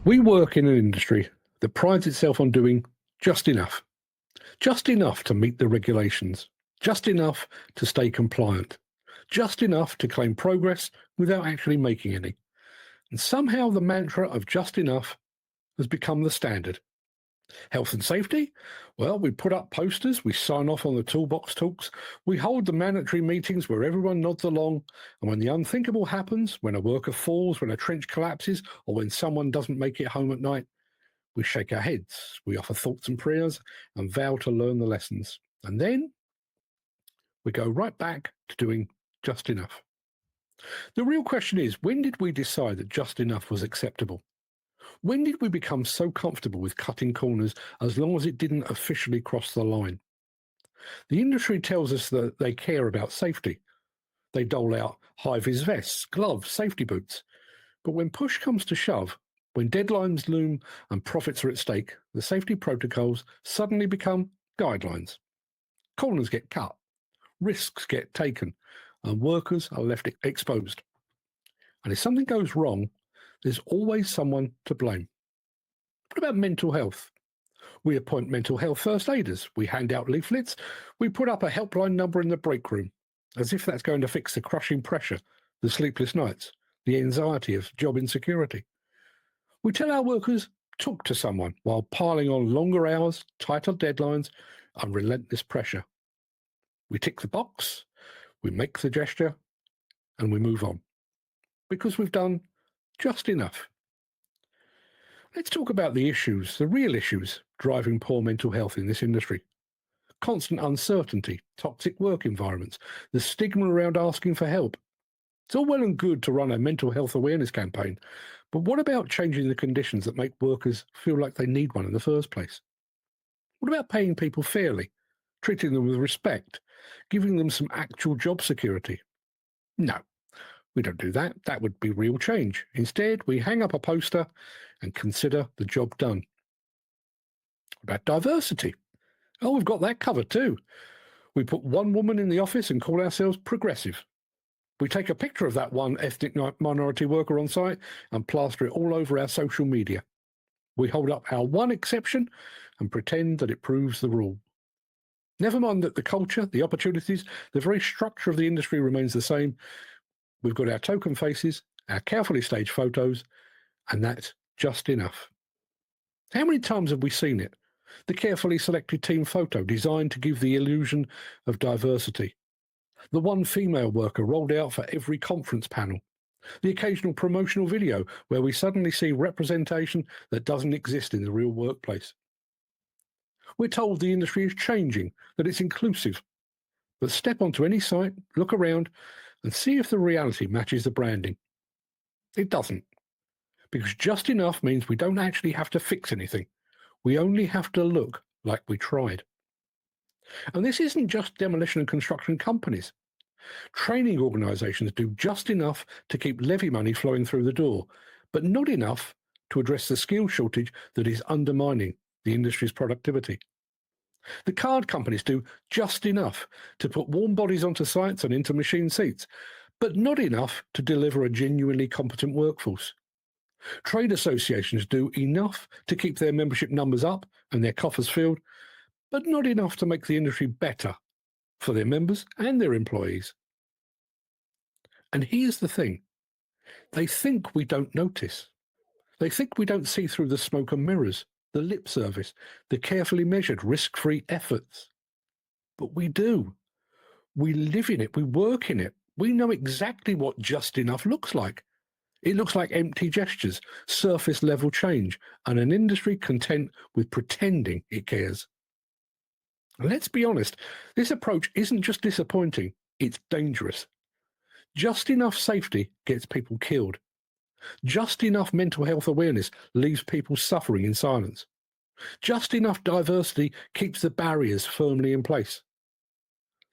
We work in an industry that prides itself on doing just enough to meet the regulations, just enough to stay compliant, just enough to claim progress without actually making any. And somehow the mantra of just enough has become the standard. Health and safety? Well, we put up posters, we sign off on the toolbox talks, we hold the mandatory meetings where everyone nods along, and when the unthinkable happens, when a worker falls, when a trench collapses, or when someone doesn't make it home at night, we shake our heads, we offer thoughts and prayers, and vow to learn the lessons. And then we go right back to doing just enough. The real question is, when did we decide that just enough was acceptable? When did we become so comfortable with cutting corners as long as it didn't officially cross the line? The industry tells us that they care about safety. They dole out high-vis vests, gloves, safety boots. But when push comes to shove, when deadlines loom and profits are at stake, the safety protocols suddenly become guidelines. Corners get cut, risks get taken, and workers are left exposed. And if something goes wrong, there's always someone to blame. What about mental health? We appoint mental health first aiders. We hand out leaflets. We put up a helpline number in the break room, as if that's going to fix the crushing pressure, the sleepless nights, the anxiety of job insecurity. We tell our workers, talk to someone, while piling on longer hours, tighter deadlines, and relentless pressure. We tick the box, we make the gesture, and we move on. Because we've done just enough. Let's talk about the issues, the real issues, driving poor mental health in this industry. Constant uncertainty, toxic work environments, the stigma around asking for help. It's all well and good to run a mental health awareness campaign, but what about changing the conditions that make workers feel like they need one in the first place? What about paying people fairly, treating them with respect, giving them some actual job security? No. We don't do that. That would be real change. Instead, we hang up a poster and consider the job done. What about diversity? Oh, we've got that covered too. We put one woman in the office and call ourselves progressive. We take a picture of that one ethnic minority worker on site and plaster it all over our social media. We hold up our one exception and pretend that it proves the rule. Never mind that the culture, the opportunities, the very structure of the industry remains the same. We've got our token faces, our carefully staged photos, and that's just enough. How many times have we seen it? The carefully selected team photo designed to give the illusion of diversity. The one female worker rolled out for every conference panel. The occasional promotional video where we suddenly see representation that doesn't exist in the real workplace. We're told the industry is changing, that it's inclusive. But step onto any site, look around, and see if the reality matches the branding. It doesn't. Because just enough means we don't actually have to fix anything. We only have to look like we tried. And this isn't just demolition and construction companies. Training organisations do just enough to keep levy money flowing through the door, but not enough to address the skill shortage that is undermining the industry's productivity. The card companies do just enough to put warm bodies onto sites and into machine seats, but not enough to deliver a genuinely competent workforce. Trade associations do enough to keep their membership numbers up and their coffers filled, but not enough to make the industry better for their members and their employees. And here's the thing. They think we don't notice. They think we don't see through the smoke and mirrors, the lip service, the carefully measured, risk-free efforts. But we do. We live in it. We work in it. We know exactly what just enough looks like. It looks like empty gestures, surface-level change, and an industry content with pretending it cares. Let's be honest, this approach isn't just disappointing, it's dangerous. Just enough safety gets people killed. Just enough mental health awareness leaves people suffering in silence. Just enough diversity keeps the barriers firmly in place.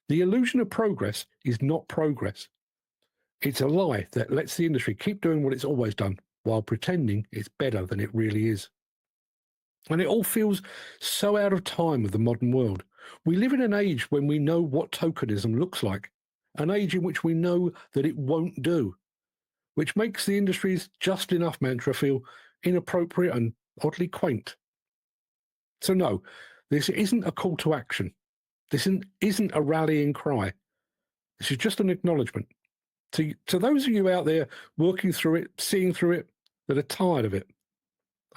The illusion of progress is not progress. It's a lie that lets the industry keep doing what it's always done while pretending it's better than it really is. And it all feels so out of time with the modern world. We live in an age when we know what tokenism looks like, an age in which we know that it won't do, which makes the industry's just enough mantra feel inappropriate and oddly quaint. So no, this isn't a call to action. This isn't a rallying cry. This is just an acknowledgement. To those of you out there working through it, seeing through it, that are tired of it,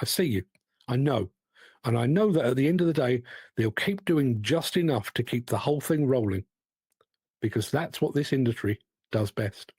I see you. I know. And I know that at the end of the day, they'll keep doing just enough to keep the whole thing rolling, because that's what this industry does best.